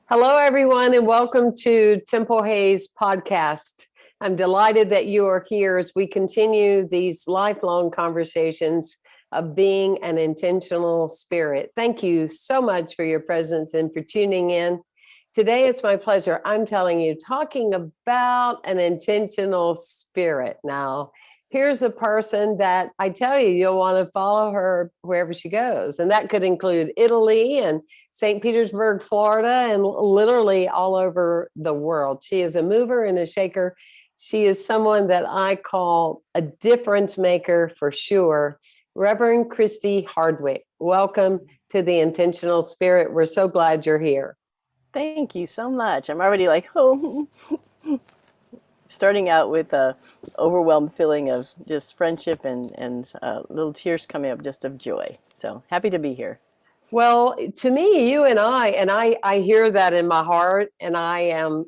Hello, everyone, and welcome to Temple Hayes podcast. I'm delighted that you are here as we continue these lifelong conversations of being an intentional spirit. Thank you so much for your presence and for tuning in. Today, it's my pleasure. I'm telling you, talking about an intentional spirit. Now, here's a person that I tell you, you'll want to follow her wherever she goes. And that could include Italy and St. Petersburg, Florida, and literally all over the world. She is a mover and a shaker. She is someone that I call a difference maker for sure. Reverend Christie Hardwick, welcome to the Intentional Spirit. We're so glad you're here. Thank you so much. I'm already like, oh, starting out with a overwhelmed feeling of just friendship and little tears coming up just of joy. So happy to be here. Well, to me, you and I hear that in my heart, and I am,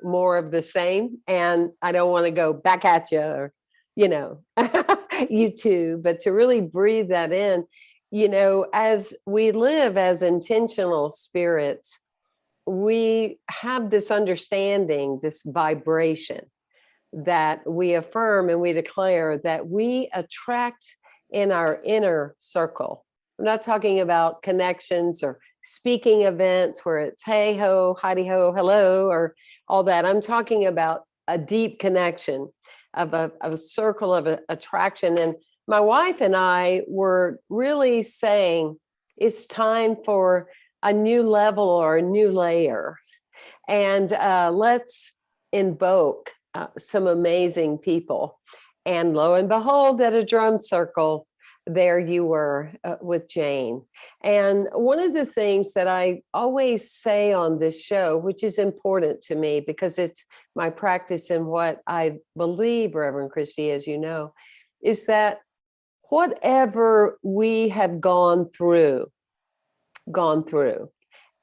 more of the same. And I don't want to go back at you, or, you know, you too, but to really breathe that in, as we live as intentional spirits, we have this understanding, this vibration that we affirm and we declare that we attract in our inner circle. I'm not talking about connections or speaking events where it's hey ho, hidey ho, hello, or all that. I'm talking about a deep connection of a circle of attraction. And my wife and I were really saying it's time for a new level or a new layer. And let's invoke some amazing people. And lo and behold, at a drum circle, there you were with Jane. And one of the things that I always say on this show, which is important to me because it's my practice and what I believe, Reverend Christie, as you know, is that whatever we have gone through,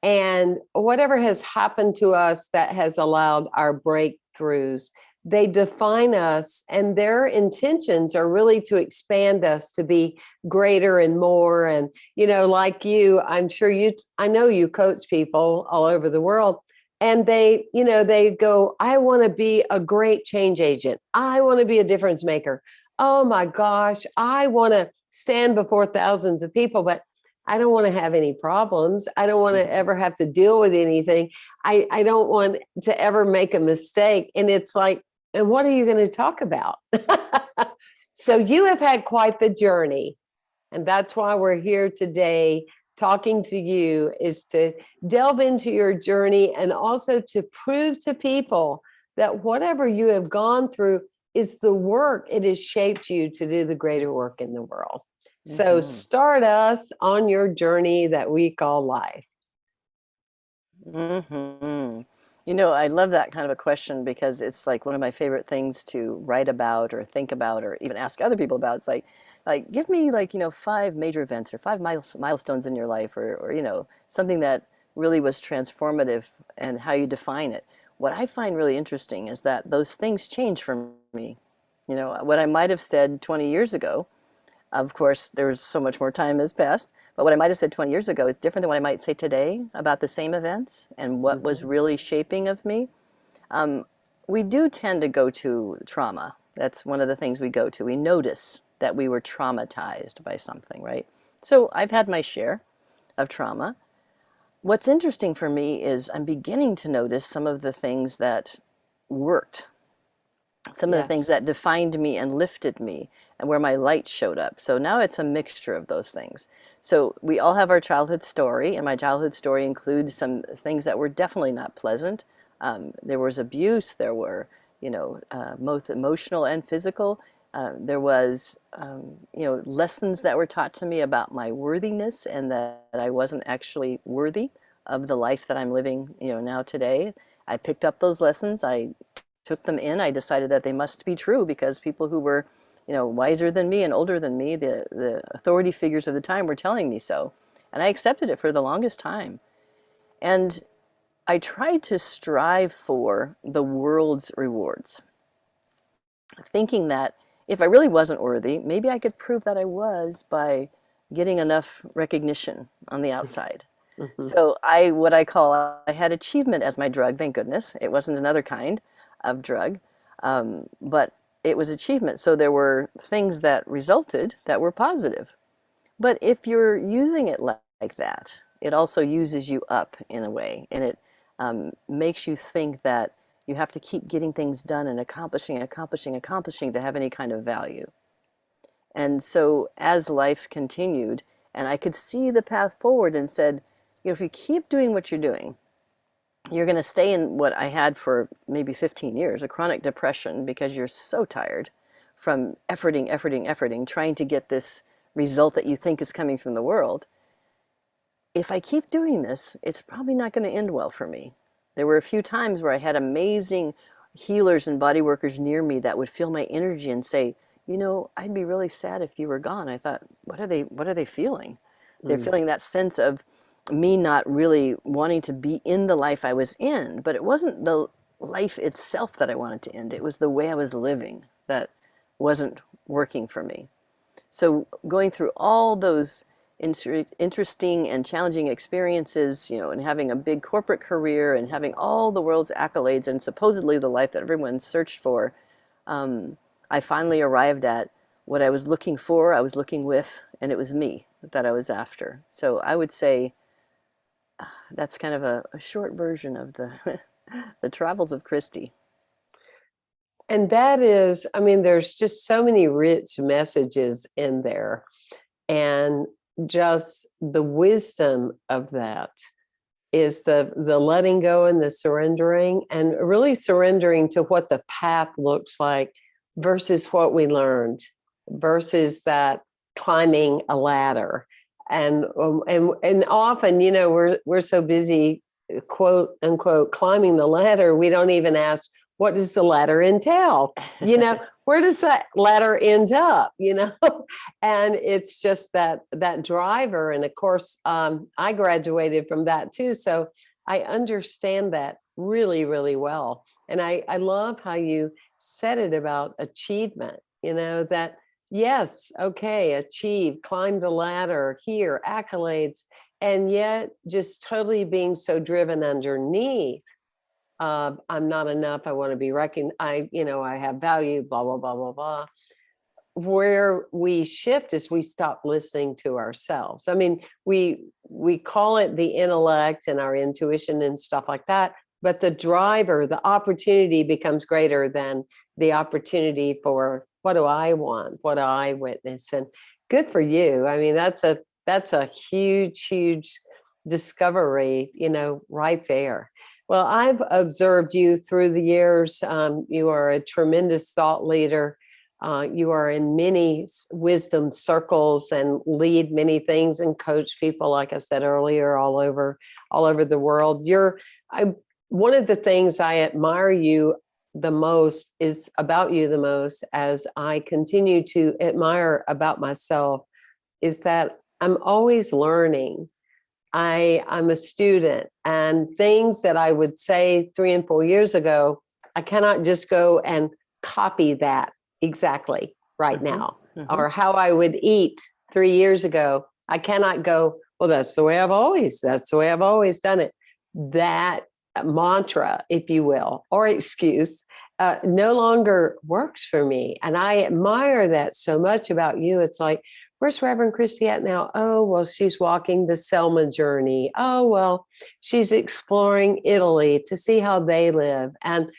and whatever has happened to us that has allowed our breakthroughs, they define us, and their intentions are really to expand us to be greater and more. And, like you, I know you coach people all over the world, and they go, I want to be a great change agent. I want to be a difference maker. Oh my gosh, I want to stand before thousands of people, but I don't want to have any problems. I don't want to ever have to deal with anything. I don't want to ever make a mistake. And it's like, and what are you going to talk about? So you have had quite the journey. And that's why we're here today talking to you, is to delve into your journey and also to prove to people that whatever you have gone through is the work. It has shaped you to do the greater work in the world. So start us on your journey that we call life. Mm-hmm. I love that kind of a question because it's like one of my favorite things to write about or think about or even ask other people about. It's like give me five major events or five milestones in your life or something that really was transformative and how you define it. What I find really interesting is that those things change for me. What I might have said 20 years ago. Of course, there's so much more time has passed, but what I might have said 20 years ago is different than what I might say today about the same events and what was really shaping of me. Um, we do tend to go to trauma. That's one of the things we go to. We notice that we were traumatized by something, right? So I've had my share of trauma. What's interesting for me is I'm beginning to notice some of the things that worked, some of the things Yes. that defined me and lifted me and where my light showed up. So now it's a mixture of those things. So we all have our childhood story, and my childhood story includes some things that were definitely not pleasant. There was abuse, there were, both emotional and physical. There was, lessons that were taught to me about my worthiness and that I wasn't actually worthy of the life that I'm living, now today. I picked up those lessons. I took them in. I decided that they must be true because people who were, wiser than me and older than me, the authority figures of the time were telling me so. And I accepted it for the longest time. And I tried to strive for the world's rewards, thinking that if I really wasn't worthy, maybe I could prove that I was by getting enough recognition on the outside. Hmm. So what I call, I had achievement as my drug, thank goodness. It wasn't another kind of drug, but it was achievement. So there were things that resulted that were positive. But if you're using it like that, it also uses you up in a way, and it makes you think that you have to keep getting things done and accomplishing, accomplishing, accomplishing to have any kind of value. And so as life continued, and I could see the path forward and said, you know, if you keep doing what you're doing, you're going to stay in what I had for maybe 15 years, a chronic depression, because you're so tired from efforting, trying to get this result that you think is coming from the world. If I keep doing this, it's probably not going to end well for me. There were a few times where I had amazing healers and body workers near me that would feel my energy and say, you know, I'd be really sad if you were gone. I thought, what are they feeling? They're Mm. feeling that sense of me not really wanting to be in the life I was in, but it wasn't the life itself that I wanted to end. It was the way I was living that wasn't working for me. So going through all those interesting and challenging experiences, you know, and having a big corporate career and having all the world's accolades and supposedly the life that everyone searched for, um, I finally arrived at what I was looking for, I was looking with, and it was me that I was after. So I would say that's kind of a short version of the the travels of Christie. And that is, I mean, there's just so many rich messages in there, and just the wisdom of that is the letting go and the surrendering, and really surrendering to what the path looks like versus what we learned, versus that climbing a ladder. And often, you know, we're so busy, quote unquote, climbing the ladder, we don't even ask, what does the ladder entail? You know, where does that ladder end up? You know, and it's just that driver. And of course, I graduated from that too, so I understand that really, really well. And I love how you said it about achievement, you know, that yes, okay, achieve, climb the ladder, here, accolades, and yet just totally being so driven underneath. I'm not enough, I want to be recognized, I have value, blah blah blah blah blah. Where we shift is we stop listening to ourselves. I mean, we call it the intellect and our intuition and stuff like that, but the driver, the opportunity becomes greater than the opportunity for what do I want, what do I witness. And good for you. I mean, that's a huge, huge discovery, right there. Well, I've observed you through the years. You are a tremendous thought leader. You are in many wisdom circles and lead many things and coach people, like I said earlier, all over the world. One of the things I admire you the most is about you the most, as I continue to admire about myself, is that I'm always learning. I'm a student, and things that I would say 3 and 4 years ago, I cannot just go and copy that exactly right Mm-hmm. now. Mm-hmm. Or how I would eat 3 years ago, I cannot go, well, that's the way I've always done it. That mantra, if you will, or excuse, no longer works for me. And I admire that so much about you. It's like, where's Reverend Christie at now? Oh, well, she's walking the Selma journey. Oh, well, she's exploring Italy to see how they live. And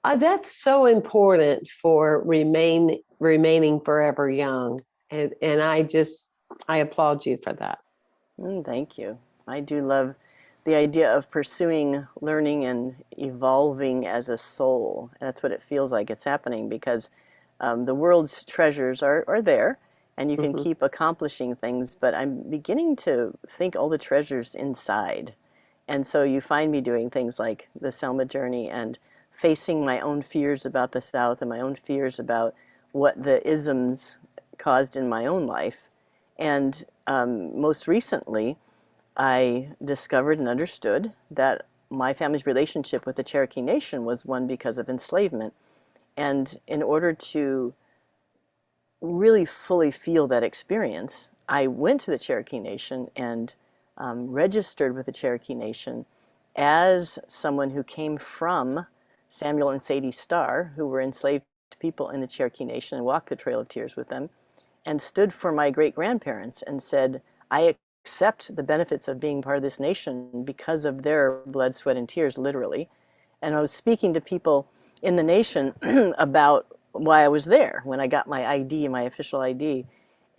that's so important for remaining forever young. And I applaud you for that. Thank you. I do love the idea of pursuing learning and evolving as a soul. That's what it feels like it's happening because the world's treasures are there and you can Mhm. keep accomplishing things, but I'm beginning to think all the treasures inside. And so you find me doing things like the Selma journey and facing my own fears about the South and my own fears about what the isms caused in my own life. And most recently, I discovered and understood that my family's relationship with the Cherokee Nation was one because of enslavement. And in order to really fully feel that experience, I went to the Cherokee Nation and registered with the Cherokee Nation as someone who came from Samuel and Sadie Starr, who were enslaved people in the Cherokee Nation, and walked the Trail of Tears with them, and stood for my great-grandparents and said, I accept the benefits of being part of this nation because of their blood, sweat, and tears, literally. And I was speaking to people in the nation about why I was there when I got my ID, my official ID.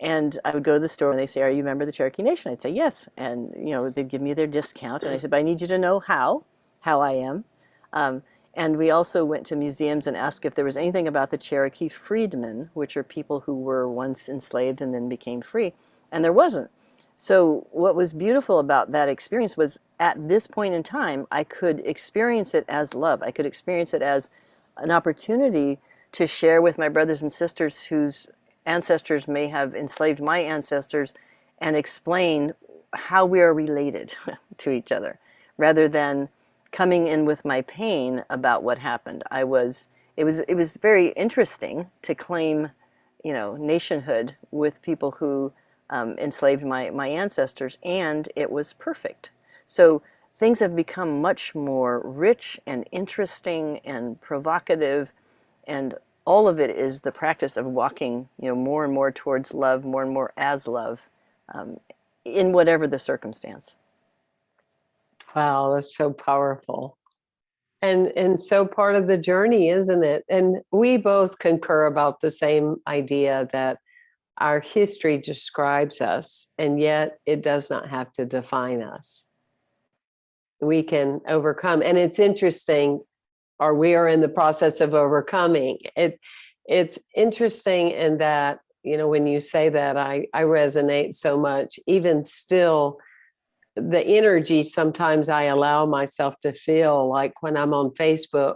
And I would go to the store and they say, are you a member of the Cherokee Nation? I'd say, yes. And, you know, they'd give me their discount. And I said, but I need you to know how I am. And we also went to museums and asked if there was anything about the Cherokee freedmen, which are people who were once enslaved and then became free. And there wasn't. So what was beautiful about that experience was at this point in time, I could experience it as love. I could experience it as an opportunity to share with my brothers and sisters whose ancestors may have enslaved my ancestors and explain how we are related to each other, rather than coming in with my pain about what happened. It was very interesting to claim, you know, nationhood with people who enslaved my ancestors, and it was perfect. So things have become much more rich and interesting and provocative, and all of it is the practice of walking, you know, more and more towards love, more and more as love, in whatever the circumstance. Wow, that's so powerful. And so part of the journey, isn't it? And we both concur about the same idea that our history describes us, and yet it does not have to define us. We can overcome. And it's interesting, or we are in the process of overcoming. It's interesting in that, you know, when you say that, I resonate so much. Even still, the energy sometimes I allow myself to feel, like when I'm on Facebook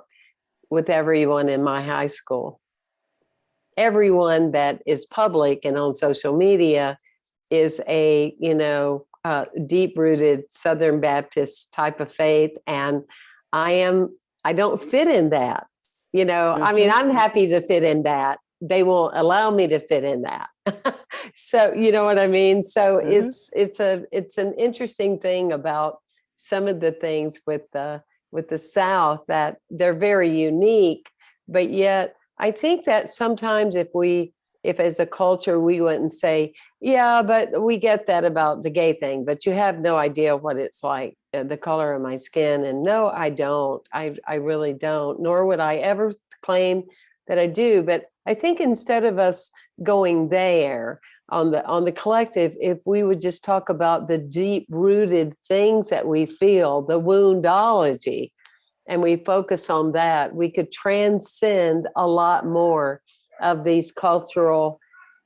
with everyone in my high school. Everyone that is public and on social media is a, you know, deep-rooted Southern Baptist type of faith. And I don't fit in that. You know, I mean, I'm happy to fit in that. They won't allow me to fit in that. So, you know what I mean? So it's an interesting thing about some of the things with the South, that they're very unique, but yet I think that sometimes if as a culture we wouldn't say, yeah, but we get that about the gay thing, but you have no idea what it's like, the color of my skin. And no, I don't. I really don't, nor would I ever claim that I do. But I think instead of us going there on the collective, if we would just talk about the deep rooted things that we feel, the woundology, and we focus on that, we could transcend a lot more of these cultural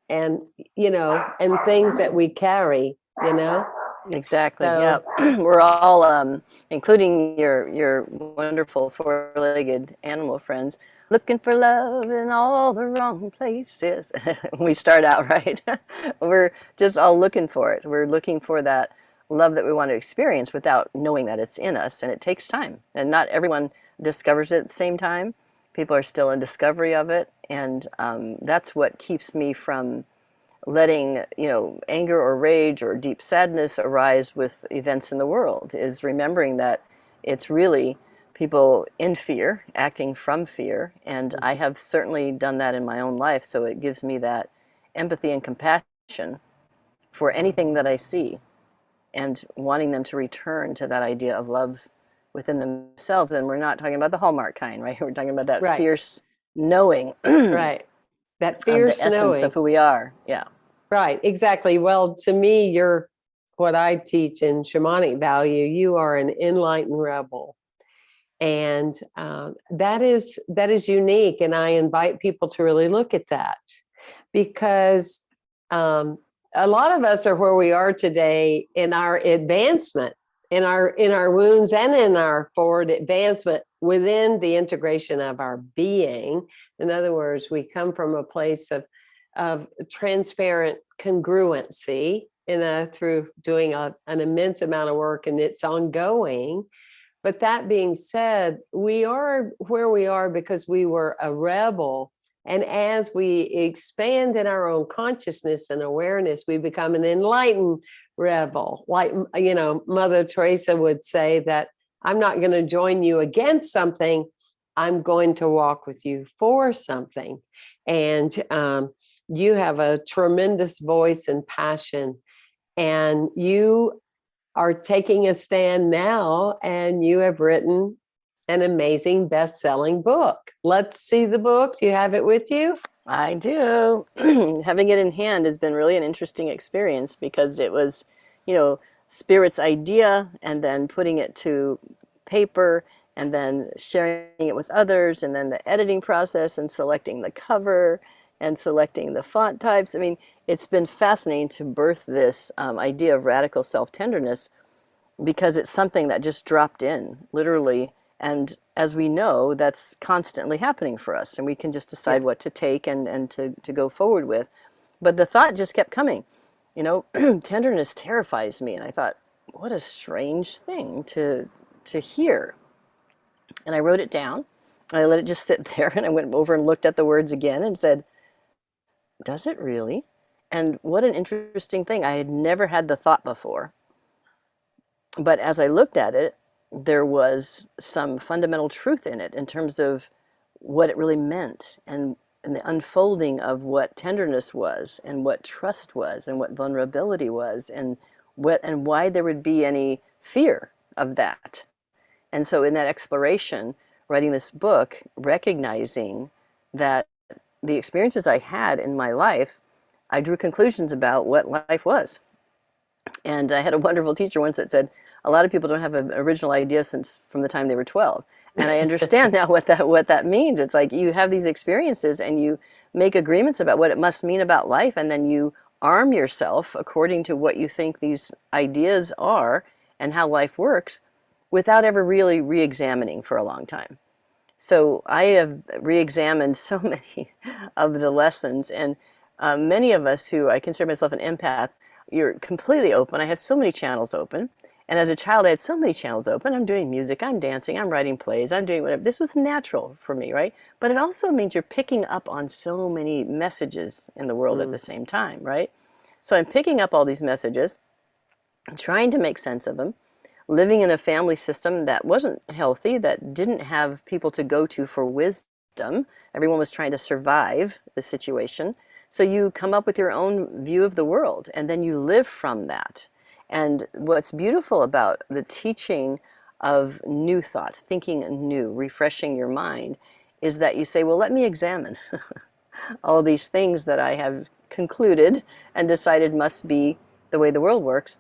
and, you know, and things that we carry, you know. Exactly. So, Yeah, we're all, including your wonderful four-legged animal friends, looking for love in all the wrong places. We start out right. We're just all looking for it. We're looking for that love that we want to experience without knowing that it's in us, and it takes time. And not everyone discovers it at the same time. People are still in discovery of it, and that's what keeps me from letting, you know, anger or rage or deep sadness arise with events in the world, is remembering that it's really people in fear, acting from fear. And I have certainly done that in my own life. So it gives me that empathy and compassion for anything that I see, and wanting them to return to that idea of love within themselves. And we're not talking about the Hallmark kind, right? We're talking about that right, fierce knowing right. That of the fierce essence knowing. of who we are. Yeah. Right, exactly. Well, to me, you're what I teach in shamanic value. You are an enlightened rebel. And that is unique. And I invite people to really look at that, because a lot of us are where we are today in our advancement, in our wounds, and in our forward advancement within the integration of our being. In other words, we come from a place of transparent congruency through doing an immense amount of work, and it's ongoing. But that being said, we are where we are because we were a rebel. And as we expand in our own consciousness and awareness, we become an enlightened rebel. Like, Mother Teresa would say that I'm not going to join you against something. I'm going to walk with you for something. And you have a tremendous voice and passion, and you are taking a stand now, and you have written an amazing best-selling book. Let's see the book. Do you have it with you? I do. Having it in hand has been really an interesting experience because it was, Spirit's idea and then putting it to paper and then sharing it with others and then the editing process and selecting the cover and selecting the font types. I mean, it's been fascinating to birth this idea of radical self-tenderness because it's something that just dropped in, literally. And as we know, that's constantly happening for us. And we can just decide what to take and to go forward with. But the thought just kept coming. Tenderness terrifies me. And I thought, what a strange thing to hear. And I wrote it down. I let it just sit there. And I went over and looked at the words again and said, does it really? And what an interesting thing. I had never had the thought before. But as I looked at it, there was some fundamental truth in it in terms of what it really meant and the unfolding of what tenderness was and what trust was and what vulnerability was and why there would be any fear of that. And so in that exploration, writing this book, recognizing that the experiences I had in my life, I drew conclusions about what life was. And I had a wonderful teacher once that said, a lot of people don't have an original idea since from the time they were 12. And I understand now what that means. It's like you have these experiences and you make agreements about what it must mean about life, and then you arm yourself according to what you think these ideas are and how life works without ever really re-examining for a long time. So I have re-examined so many of the lessons, and many of us who I consider myself an empath, you're completely open. I have so many channels open. And as a child, I had so many channels open. I'm doing music, I'm dancing, I'm writing plays, I'm doing whatever. This was natural for me, right? But it also means you're picking up on so many messages in the world at the same time, right? So I'm picking up all these messages, trying to make sense of them, living in a family system that wasn't healthy, that didn't have people to go to for wisdom. Everyone was trying to survive the situation. So you come up with your own view of the world, and then you live from that. And what's beautiful about the teaching of new thought, thinking new, refreshing your mind, is that you say, well, let me examine all these things that I have concluded and decided must be the way the world works,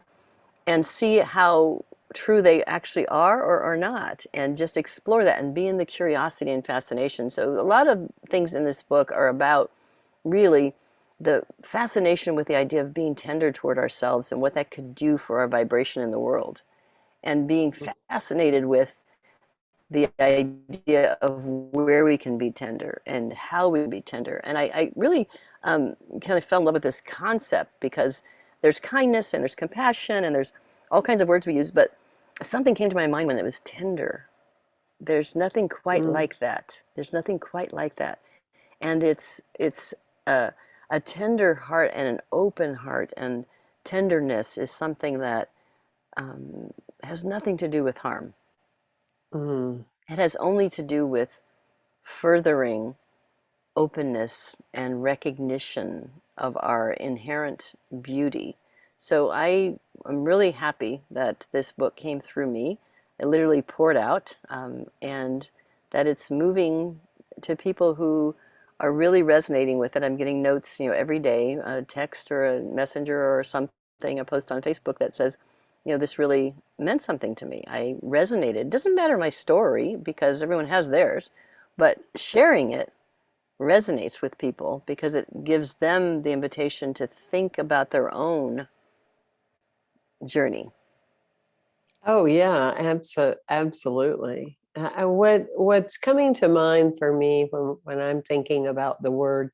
and see how true they actually are or are not, and just explore that and be in the curiosity and fascination. So a lot of things in this book are about really the fascination with the idea of being tender toward ourselves and what that could do for our vibration in the world, and being fascinated with the idea of where we can be tender and how we can be tender. And I really kind of fell in love with this concept because there's kindness and there's compassion and there's all kinds of words we use, but something came to my mind when it was tender. There's nothing quite like that. There's nothing quite like that. And it's a tender heart and an open heart, and tenderness is something that has nothing to do with harm. It has only to do with furthering openness and recognition of our inherent beauty. So I am really happy that this book came through me. It literally poured out, and that it's moving to people who are really resonating with it. I'm getting notes, every day, a text or a messenger or something, a post on Facebook that says, this really meant something to me. I resonated. It doesn't matter my story because everyone has theirs, but sharing it resonates with people because it gives them the invitation to think about their own journey. Oh yeah, absolutely. What's coming to mind for me when I'm thinking about the word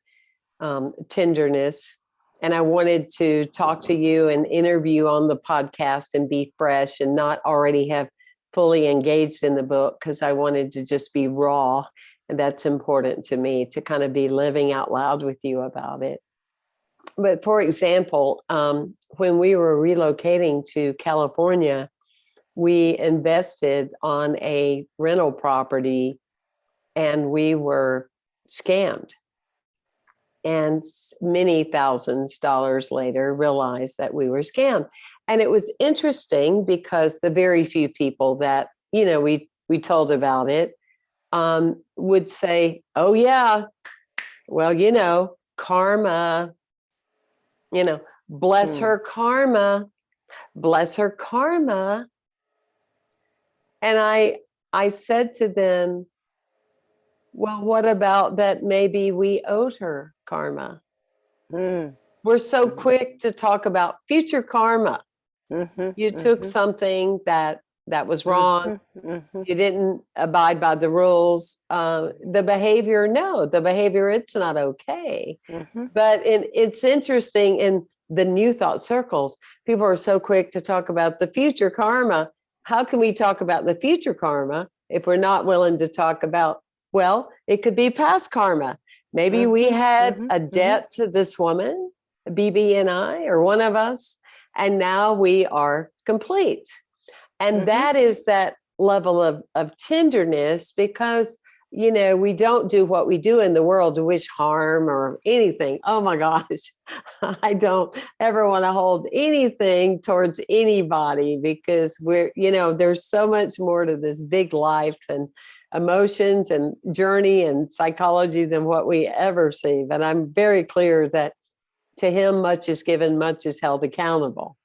tenderness, and I wanted to talk to you and interview on the podcast and be fresh and not already have fully engaged in the book, because I wanted to just be raw, and that's important to me, to kind of be living out loud with you about it. But for example, when we were relocating to California, we invested on a rental property and we were scammed. And many thousands of dollars later realized that we were scammed. And it was interesting because the very few people that, we told about it would say, oh yeah, well, karma, bless her karma, bless her karma. And I said to them, well, what about that maybe we owed her karma? Mm. We're so quick to talk about future karma. Mm-hmm. You took something that was wrong. Mm-hmm. You didn't abide by the rules. The behavior, it's not okay. Mm-hmm. But it's interesting in the New Thought circles, people are so quick to talk about the future karma. How can we talk about the future karma if we're not willing to talk about, well, it could be past karma. Maybe we had a debt to this woman, BB and I, or one of us, and now we are complete. And that is that level of tenderness, because we don't do what we do in the world to wish harm or anything. Oh my gosh, I don't ever want to hold anything towards anybody, because there's so much more to this big life and emotions and journey and psychology than what we ever see. But I'm very clear that to him, much is given, much is held accountable.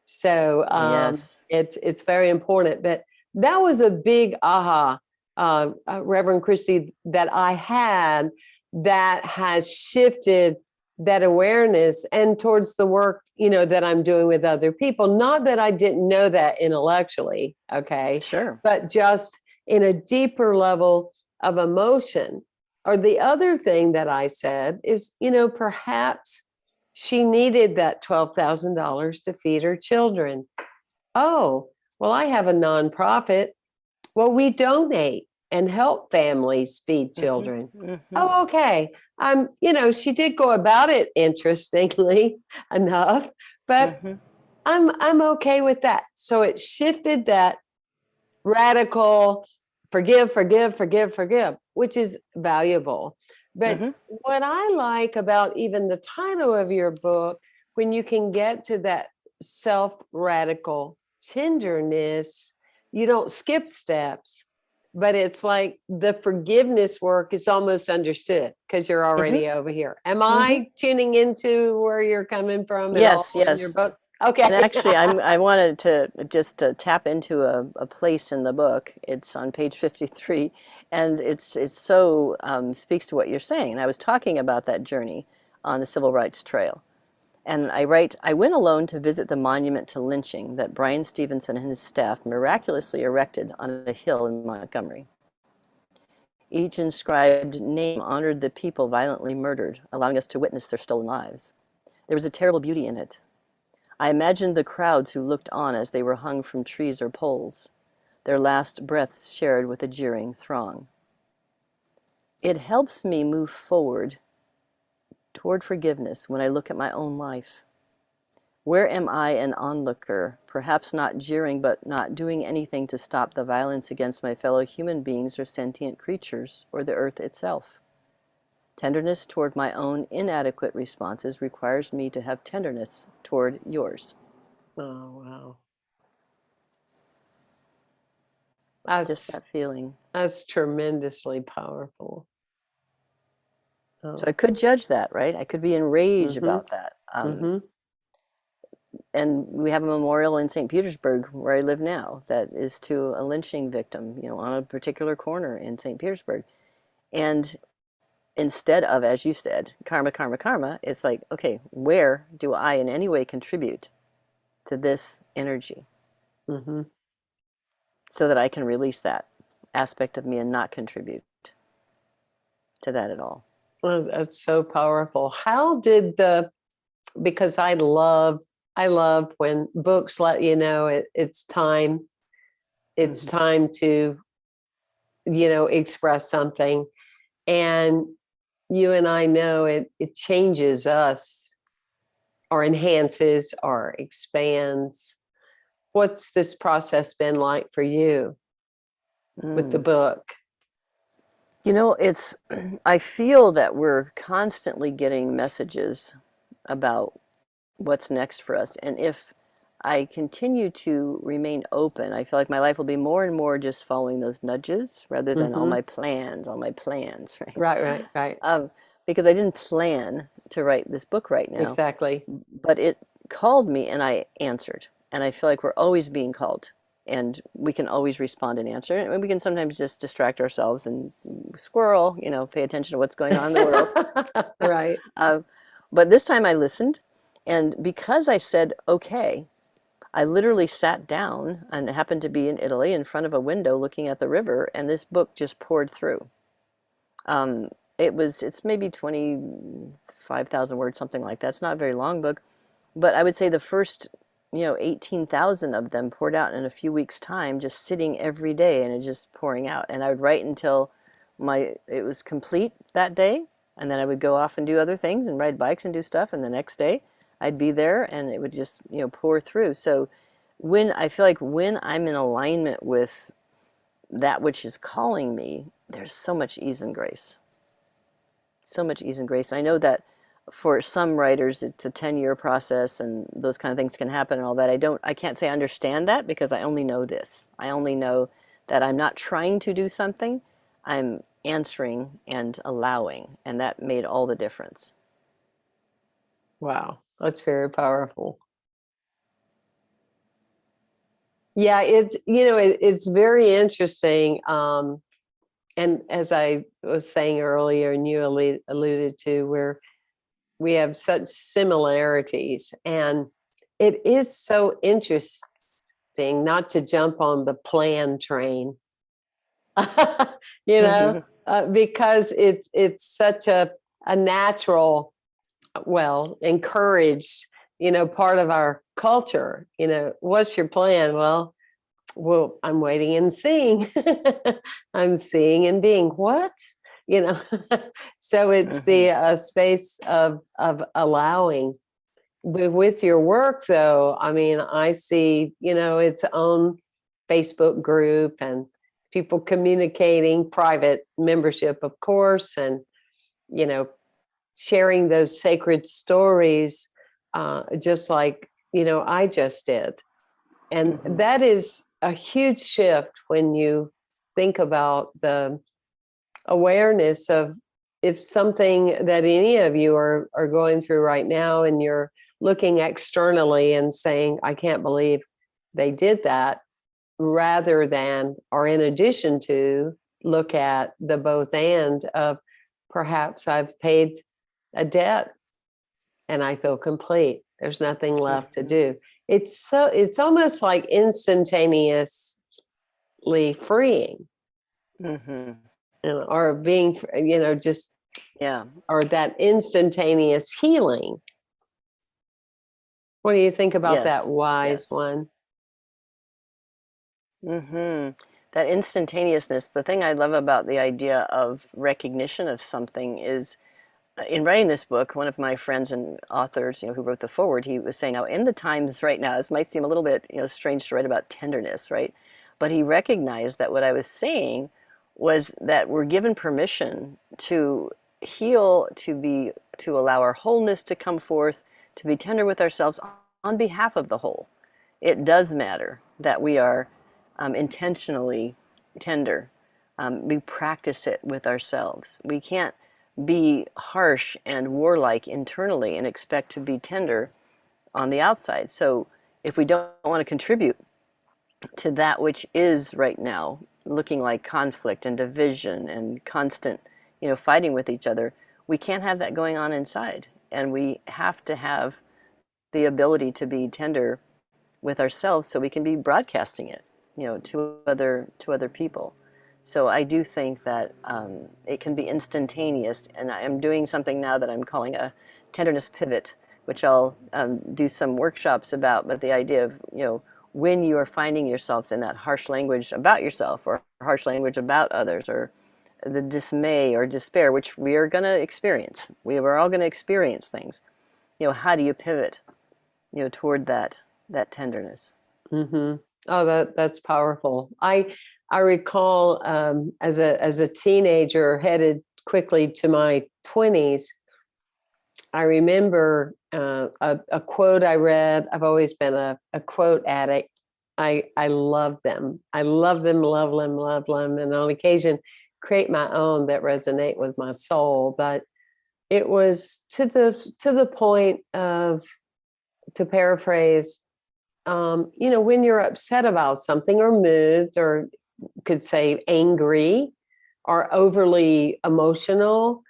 So Yes. it's very important. But that was a big aha, Reverend Christie, that I had, that has shifted that awareness and towards the work, that I'm doing with other people. Not that I didn't know that intellectually, okay? Sure. But just in a deeper level of emotion. Or the other thing that I said is, perhaps she needed that $12,000 to feed her children. Oh, well, I have a nonprofit. Well, we donate and help families feed children. Oh, okay. She did go about it interestingly enough, but I'm okay with that. So it shifted that radical forgive, which is valuable. But what I like about even the title of your book, when you can get to that self-radical tenderness, you don't skip steps, but it's like the forgiveness work is almost understood because you're already over here. Am I tuning into where you're coming from at all in your book? Okay. And actually, I wanted to just tap into a place in the book. It's on page 53, and it's so speaks to what you're saying. And I was talking about that journey on the Civil Rights Trail. And I write, I went alone to visit the monument to lynching that Brian Stevenson and his staff miraculously erected on a hill in Montgomery. Each inscribed name honored the people violently murdered, allowing us to witness their stolen lives. There was a terrible beauty in it. I imagined the crowds who looked on as they were hung from trees or poles, their last breaths shared with a jeering throng. It helps me move forward toward forgiveness when I look at my own life. Where am I an onlooker, perhaps not jeering, but not doing anything to stop the violence against my fellow human beings or sentient creatures or the earth itself? Tenderness toward my own inadequate responses requires me to have tenderness toward yours. Oh, wow. That's, just that feeling. That's tremendously powerful. Oh. So I could judge that, right? I could be enraged about that. And we have a memorial in St. Petersburg, where I live now, that is to a lynching victim, on a particular corner in St. Petersburg. And instead of, as you said, karma, karma, karma, it's like, okay, where do I in any way contribute to this energy so that I can release that aspect of me and not contribute to that at all? Well, that's so powerful. How did because I love when books let you know it's time to, express something. And you and I know it changes us or enhances or expands? What's this process been like for you with the Mm. book? You know, it's, I feel that we're constantly getting messages about what's next for us. And if I continue to remain open, I feel like my life will be more and more just following those nudges rather than Mm-hmm. all my plans, right? Right, right, right. Um, because I didn't plan to write this book right now, Exactly. but it called me and I answered. And I feel like we're always being called and we can always respond and answer. And we can sometimes just distract ourselves and squirrel, pay attention to what's going on in the world. Right. Uh, but this time I listened. And because I said, okay, I literally sat down and happened to be in Italy in front of a window looking at the river, and this book just poured through. Um, it's maybe 25,000 words, something like that. It's not a very long book, but I would say the first, 18,000 of them poured out in a few weeks' time, just sitting every day and it just pouring out. And I would write until it was complete that day, and then I would go off and do other things and ride bikes and do stuff, and the next day I'd be there and it would just, pour through. So I feel like when I'm in alignment with that which is calling me, there's so much ease and grace. So much ease and grace. I know that for some writers it's a 10-year process and those kind of things can happen and all that. I can't say I understand that because I only know this. I only know that I'm not trying to do something. I'm answering and allowing, and that made all the difference. Wow. That's very powerful. Yeah, it's very interesting. And as I was saying earlier, and you alluded to, where we have such similarities, and it is so interesting not to jump on the plan train, you know, because it's such a natural, well, encouraged, part of our culture. What's your plan? Well, I'm waiting and seeing. I'm seeing and being. What? You know. So it's the space of allowing. With your work, though, I mean, I see, its own Facebook group and people communicating, private membership, of course, and you know, sharing those sacred stories, just like I just did. And that is a huge shift when you think about the awareness of, if something that any of you are going through right now and you're looking externally and saying, I can't believe they did that, rather than, or in addition to, look at the both and of, perhaps I've paid a debt and I feel complete. There's nothing left to do. It's almost like instantaneously freeing, Mm-hmm. or being, just, Yeah. or that instantaneous healing. What do you think about that, Yes. wise Yes. one? Mm-hmm. That instantaneousness, the thing I love about the idea of recognition of something is, in writing this book, one of my friends and authors, who wrote the foreword, he was saying, now in the times right now, this might seem a little bit, strange to write about tenderness, right? But he recognized that what I was saying was that we're given permission to heal, to allow our wholeness to come forth, to be tender with ourselves on behalf of the whole. It does matter that we are intentionally tender. We practice it with ourselves. We can't be harsh and warlike internally and expect to be tender on the outside. So if we don't want to contribute to that which is right now looking like conflict and division and constant, fighting with each other, we can't have that going on inside. And we have to have the ability to be tender with ourselves so we can be broadcasting it, to other people. So I do think that it can be instantaneous, and I am doing something now that I'm calling a Tenderness Pivot, which I'll do some workshops about. But the idea of, when you are finding yourselves in that harsh language about yourself, or harsh language about others, or the dismay or despair, which we are going to experience. We are all going to experience things. how do you pivot, toward that tenderness? Mm-hmm. Oh, that's powerful. I recall as a teenager headed quickly to my 20s. I remember a quote I read. I've always been a quote addict. I love them. I love them, love them, love them, and on occasion create my own that resonate with my soul. But it was to the point of, to paraphrase, when you're upset about something or moved, or could say angry or overly emotional.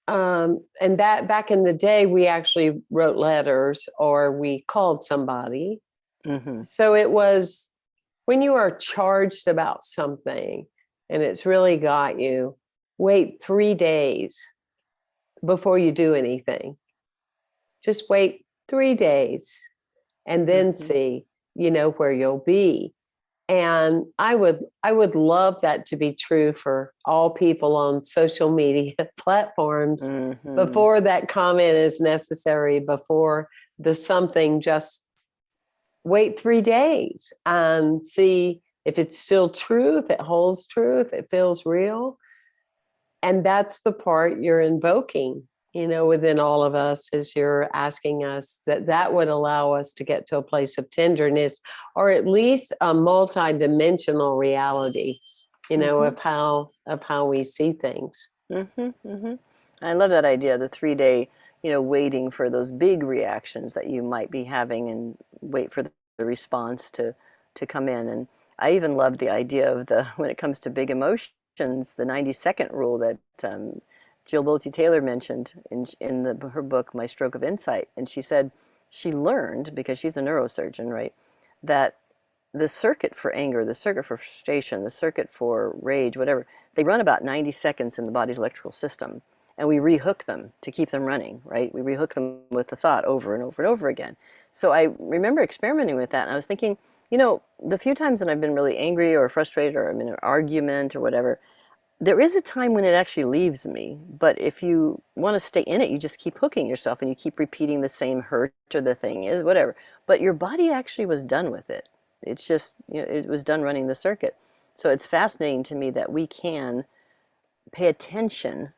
And that back in the day, we actually wrote letters or we called somebody. Mm-hmm. So it was when you are charged about something and it's really got you, wait 3 days before you do anything. Just wait 3 days and then Mm-hmm. see, where you'll be. And I would love that to be true for all people on social media platforms Mm-hmm. before that comment is necessary, before the something, just wait 3 days and see if it's still true, if it holds true, if it feels real. And that's the part you're invoking, within all of us, is you're asking us that would allow us to get to a place of tenderness, or at least a multi-dimensional reality, Mm-hmm. of how we see things. Mm-hmm. Mm-hmm. I love that idea, the 3 day, waiting for those big reactions that you might be having, and wait for the response to come in. And I even love the idea of when it comes to big emotions, the 90-second rule that Jill Bolte Taylor mentioned in her book, My Stroke of Insight. And she said she learned, because she's a neurosurgeon, right, that the circuit for anger, the circuit for frustration, the circuit for rage, whatever, they run about 90 seconds in the body's electrical system. And we rehook them to keep them running, right? We rehook them with the thought over and over and over again. So I remember experimenting with that. And I was thinking, the few times that I've been really angry or frustrated, or I'm in an argument or whatever, there is a time when it actually leaves me. But if you want to stay in it, you just keep hooking yourself and you keep repeating the same hurt, or the thing is whatever. But your body actually was done with it. It's just, it was done running the circuit. So it's fascinating to me that we can pay attention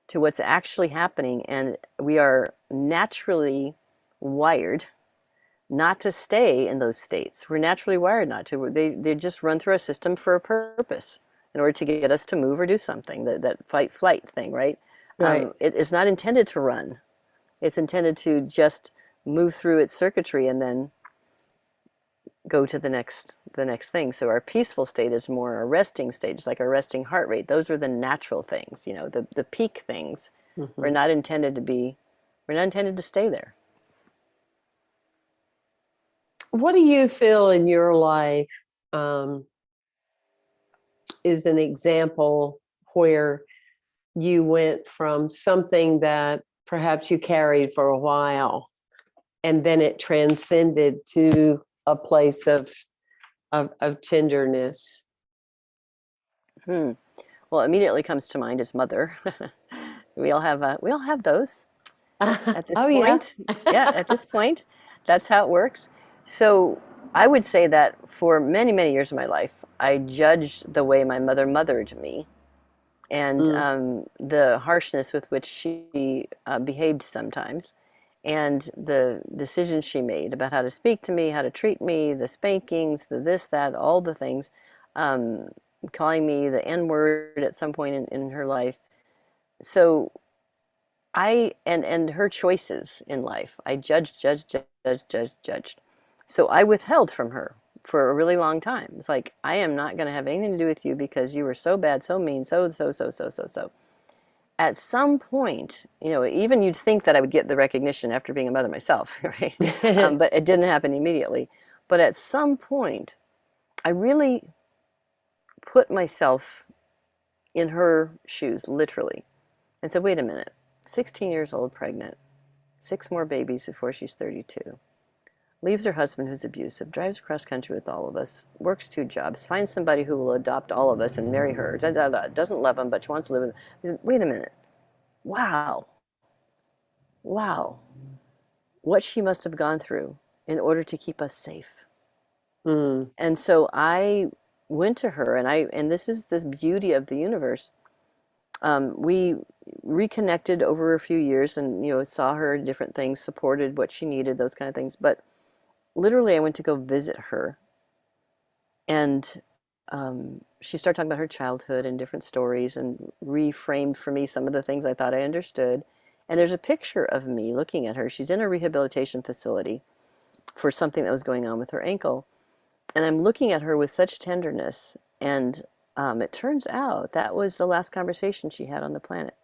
to what's actually happening, and we are naturally wired not to stay in those states. We're naturally wired not to. They just run through our system for a purpose, in order to get us to move or do something. That fight flight thing, right? Right. It is not intended to run. It's intended to just move through its circuitry and then go to the next thing. So our peaceful state is more a resting state. It's like a resting heart rate. Those are the natural things, the peak things. Mhm. We're not intended to stay there. What do you feel in your life um, is an example where you went from something that perhaps you carried for a while, and then it transcended to a place of tenderness? Hmm. Well, immediately comes to mind is mother. We all have those at this Oh yeah. point. Yeah, at this point, that's how it works. So I would say that for many, many years of my life, I judged the way my mother mothered me, and Mm. the harshness with which she behaved sometimes, and the decisions she made about how to speak to me, how to treat me, the spankings, the this, that, all the things, um, calling me the N word at some point in her life. So and her choices in life, I judged. So I withheld from her for a really long time. It's like, I am not going to have anything to do with you because you were so bad, so mean, so. At some point, even you'd think that I would get the recognition after being a mother myself, right? But it didn't happen immediately. But at some point, I really put myself in her shoes, literally, and said, wait a minute, 16 years old, pregnant, 6 more babies before she's 32, leaves her husband who's abusive, drives across country with all of us, works 2 jobs, finds somebody who will adopt all of us and marry her, doesn't love him, but she wants to live with him. Wait a minute. Wow. Wow. what she must have gone through in order to keep us safe. Mm. And so I went to her, and this is this beauty of the universe. We reconnected over a few years, and saw her different things, supported what she needed, those kind of things. But literally, I went to go visit her, and she started talking about her childhood and different stories, and reframed for me some of the things I thought I understood. And there's a picture of me looking at her. She's in a rehabilitation facility for something that was going on with her ankle. And I'm looking at her with such tenderness. And it turns out that was the last conversation she had on the planet.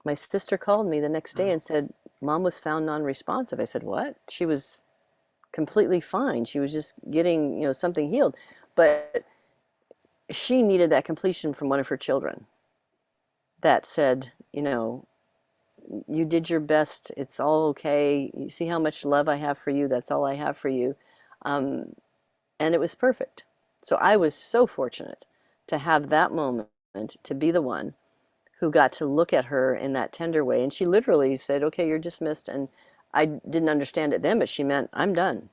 My sister called me the next day and said, Mom was found non-responsive. I said, what? She was completely fine. She was just getting, something healed. But she needed that completion from one of her children that said, you did your best. It's all okay. You see how much love I have for you. That's all I have for you. And it was perfect. So I was so fortunate to have that moment, to be the one who got to look at her in that tender way. And she literally said, okay, you're dismissed. And I didn't understand it then, but she meant, I'm done.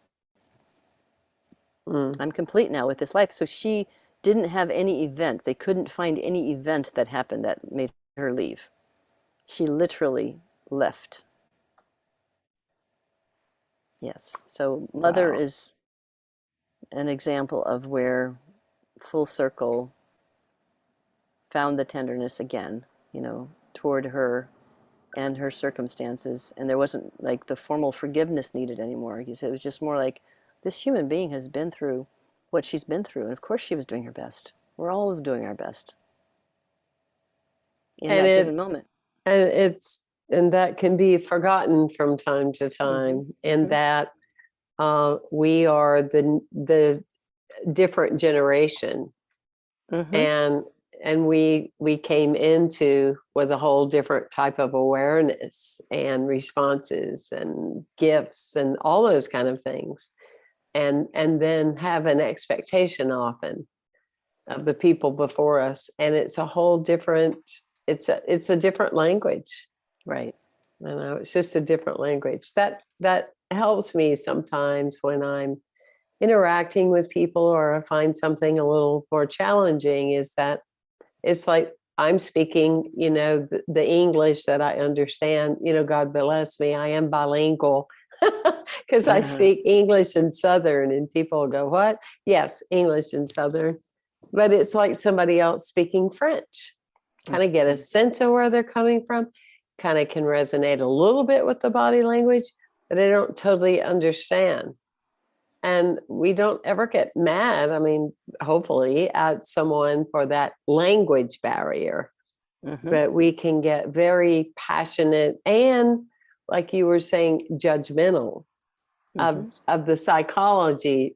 Mm. I'm complete now with this life. So she didn't have any event. They couldn't find any event that happened that made her leave. She literally left. Yes. So Mother Wow. is an example of where full circle found the tenderness again, toward her and her circumstances. And there wasn't like the formal forgiveness needed anymore. He said it was just more like this human being has been through what she's been through. And of course she was doing her best. We're all doing our best in And that given it moment. and it's and that can be forgotten from time to Mm-hmm. time, in Mm-hmm. that we are the different generation, Mm-hmm. and we came into with a whole different type of awareness and responses and gifts and all those kind of things, and then have an expectation often of the people before us, and it's a whole different, it's a different language. Right. It's just a different language that helps me sometimes when I'm interacting with people, or I find something a little more challenging, is that it's like I'm speaking, the English that I understand. God bless me, I am bilingual because I Uh-huh. speak English and Southern, and people go, "What?" Yes, English and Southern, but it's like somebody else speaking French. Kind of get a Mm-hmm. sense of where they're coming from, kind of can resonate a little bit with the body language, but I don't totally understand. And we don't ever get mad, I mean, hopefully, at someone for that language barrier, Mm-hmm. but we can get very passionate and, like you were saying, judgmental of Mm-hmm. the psychology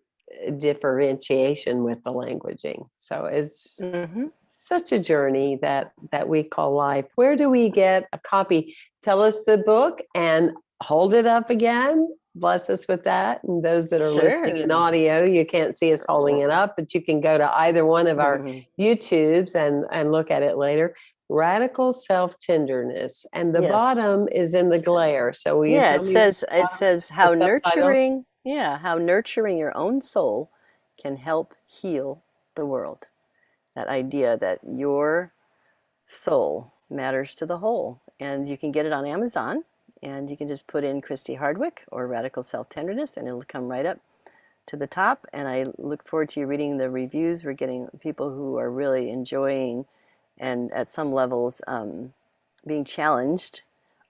differentiation with the languaging. So it's Mm-hmm. such a journey that we call life. Where do we get a copy? Tell us the book and hold it up again. Bless us with that. And those that are listening in Sure. audio, you can't see us holding it up, but you can go to either one of our Mm-hmm. YouTubes and look at it later. Radical Self Tenderness. And the Yes. bottom is in the glare. So will you Yeah, tell it me what says it says the how subtitle? nurturing, yeah, how nurturing your own soul can help heal the world. That idea that your soul matters to the whole. And you can get it on Amazon, and you can just put in Christie Hardwick or Radical Self Tenderness, and it'll come right up to the top. And I look forward to you reading the reviews. We're getting people who are really enjoying, and at some levels being challenged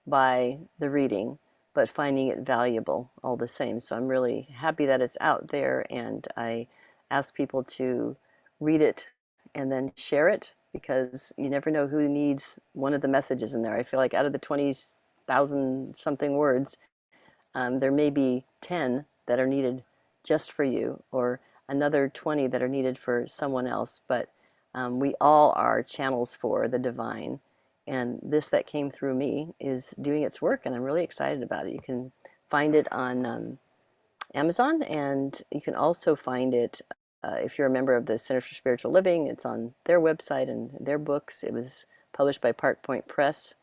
by the reading, but finding it valuable all the same. So I'm really happy that it's out there, and I ask people to read it and then share it, because you never know who needs one of the messages in there. I feel like out of the 20,000 something words, there may be 10 that are needed just for you, or another 20 that are needed for someone else. But we all are channels for the divine. And this that came through me is doing its work, and I'm really excited about it. You can find it on Amazon, and you can also find it if you're a member of the Center for Spiritual Living. It's on their website and their books. It was published by Park Point Press.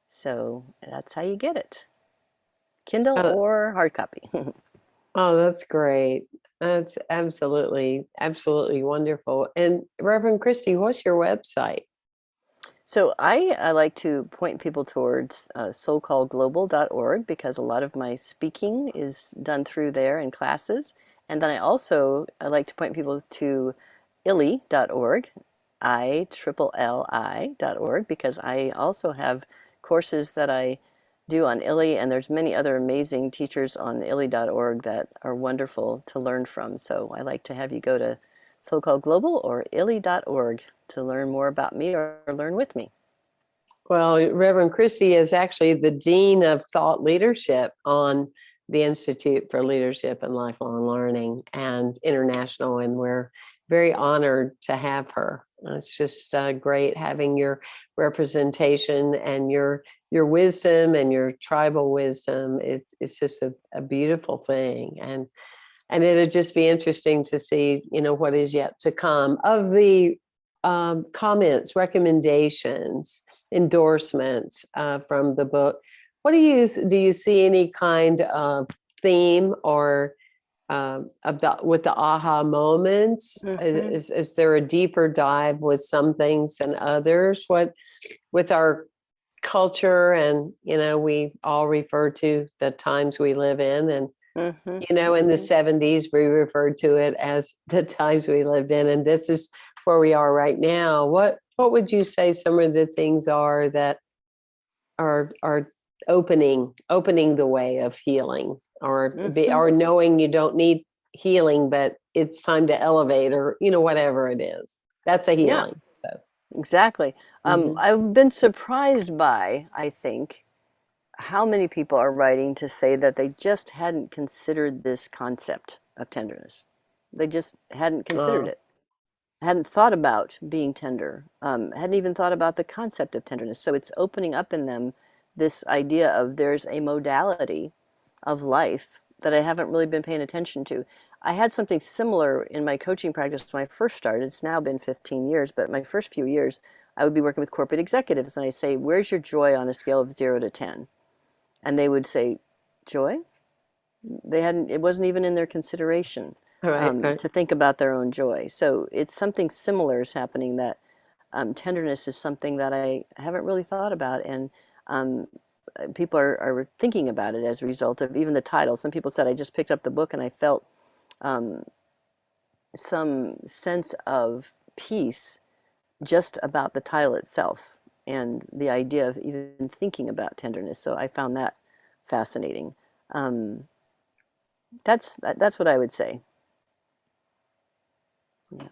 So that's how you get it. Kindle Oh, or hard copy. oh, that's great. That's absolutely, absolutely wonderful. And Reverend Christie, what's your website? So I like to point people towards soulcallglobal.org because a lot of my speaking is done through there in classes. And then I like to point people to illy.org, ILLI.org, because I also have courses that I do on illy, and there's many other amazing teachers on illy.org that are wonderful to learn from. So I like to have you go to So-Called Global or illy.org to learn more about me or learn with me. Well, Reverend Christie is actually the Dean of Thought Leadership on the Institute for Leadership and Lifelong Learning and International, and we're very honored to have her. It's just great having your representation and your wisdom and your tribal wisdom. It's just a beautiful thing, and it'll just be interesting to see, what is yet to come of the comments, recommendations, endorsements from the book. What do you see any kind of theme or about with the aha moments? Mm-hmm. Is there a deeper dive with some things than others? What with our culture, and we all refer to the times we live in, and Mm-hmm. in the Mm-hmm. 70s, we referred to it as the times we lived in, and this is where we are right now. What would you say some of the things are that are opening the way of healing, Mm-hmm. or knowing you don't need healing, but it's time to elevate, or whatever it is. That's a Yeah, healing. So, exactly. mhm. I've been surprised by, I think, how many people are writing to say that they just hadn't considered this concept of tenderness. They just hadn't considered uh, it, hadn't thought about being tender, hadn't even thought about the concept of tenderness. So it's opening up in them this idea of there's a modality of life that I haven't really been paying attention to. I had something similar in my coaching practice when I first started. It's now been 15 years, but my first few years, I would be working with corporate executives and I say, "Where's your joy on a scale of 0 to 10?" And they would say, "Joy?" It wasn't even in their consideration right, right. to think about their own joy. So it's something similar is happening, that tenderness is something that I haven't really thought about. And um, people are thinking about it as a result of even the title. Some people said, I just picked up the book and I felt um, some sense of peace just about the title itself and the idea of even thinking about tenderness. So I found that fascinating. Um, that's what I would say. Yeah.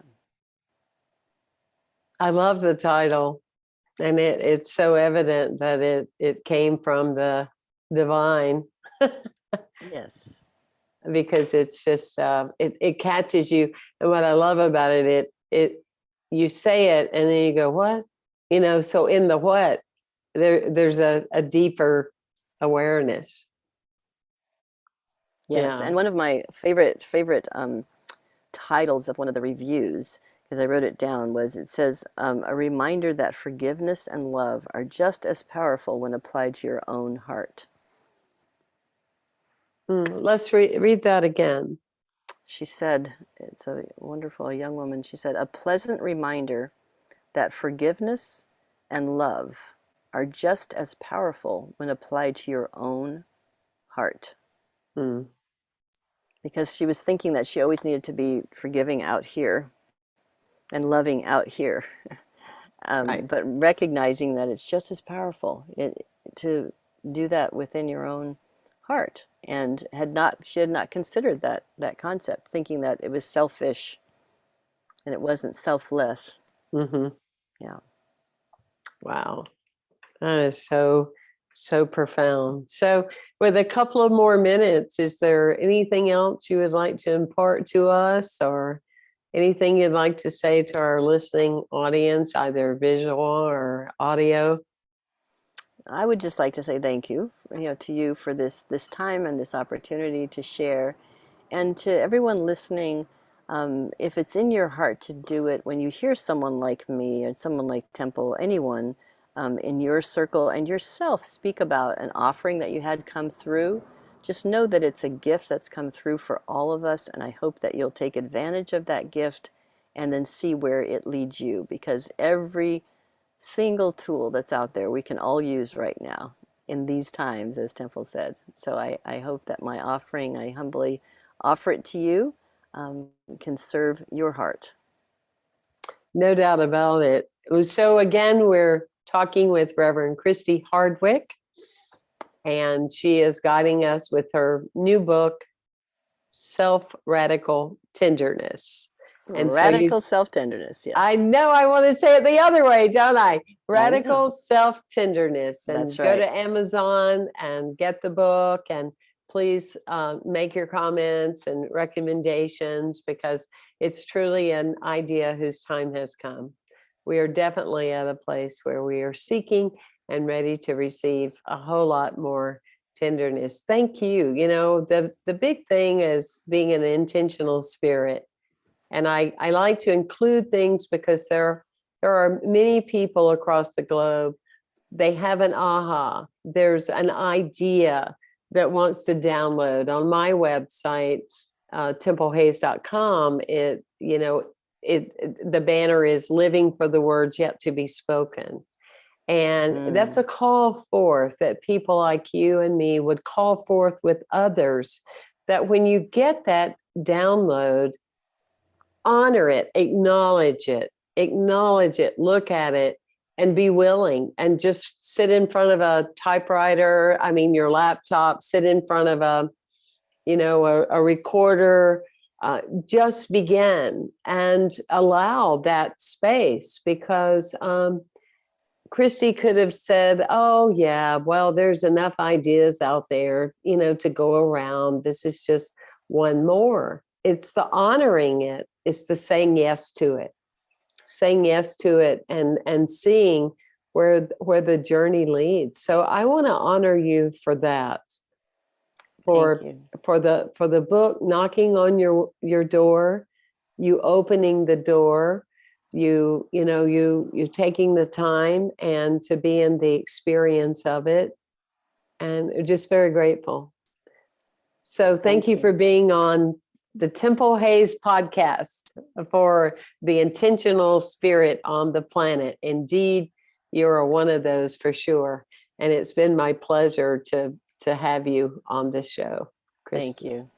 I love the title, and it's so evident that it came from the divine, Yes. because it's just it catches you. And what I love about it you say it and then you go, what? So in the what, there's a deeper awareness. Yes. Yeah. And one of my favorite titles of one of the reviews, because I wrote it down, was it says, a reminder that forgiveness and love are just as powerful when applied to your own heart. Let's read that again. She said, it's a wonderful, a young woman, she said, a pleasant reminder that forgiveness and love are just as powerful when applied to your own heart. Mm, Because she was thinking that she always needed to be forgiving out here and loving out here. right. But recognizing that it's just as powerful to do that within your own heart, and she had not considered that concept, thinking that it was selfish and it wasn't selfless. Hmm. Yeah. Wow. That is so profound. So, with a couple of more minutes, is there anything else you would like to impart to us, or anything you'd like to say to our listening audience, either visual or audio? I would just like to say thank you, to you for this time and this opportunity to share, and to everyone listening. If it's in your heart to do it, when you hear someone like me and someone like Temple, anyone in your circle and yourself speak about an offering that you had come through, just know that it's a gift that's come through for all of us, and I hope that you'll take advantage of that gift and then see where it leads you, because every single tool that's out there we can all use right now in these times, as Temple said. So I hope that my offering, I humbly offer it to you, can serve your heart. No doubt about it. So again, we're talking with Reverend Christie Hardwick, and she is guiding us with her new book, Radical Tenderness. And so Radical self-tenderness, yes. I know I want to say it the other way, don't I? Radical Self-Tenderness. And That's go right. to Amazon and get the book, and please make your comments and recommendations, because it's truly an idea whose time has come. We are definitely at a place where we are seeking and ready to receive a whole lot more tenderness. Thank you. You know, the big thing is being an intentional spirit. And I like to include things because there are many people across the globe. They have an aha. There's an idea that wants to download. On my website, templehays.com, the banner is living for the words yet to be spoken. And that's a call forth that people like you and me would call forth with others, that when you get that download, honor it, acknowledge it, look at it, and be willing, and just sit in front of a typewriter, your laptop, sit in front of a recorder, just begin and allow that space, because Christie could have said, oh yeah, well, there's enough ideas out there, to go around. This is just one more. It's the honoring it. It's the saying yes to it, and seeing where the journey leads. So I want to honor you for that, for the book knocking on your door, you opening the door, you taking the time and to be in the experience of it, and just very grateful. So thank you for being on the Temple Hays podcast for the intentional spirit on the planet. Indeed, you are one of those for sure. And it's been my pleasure to have you on this show, Christie. Thank you.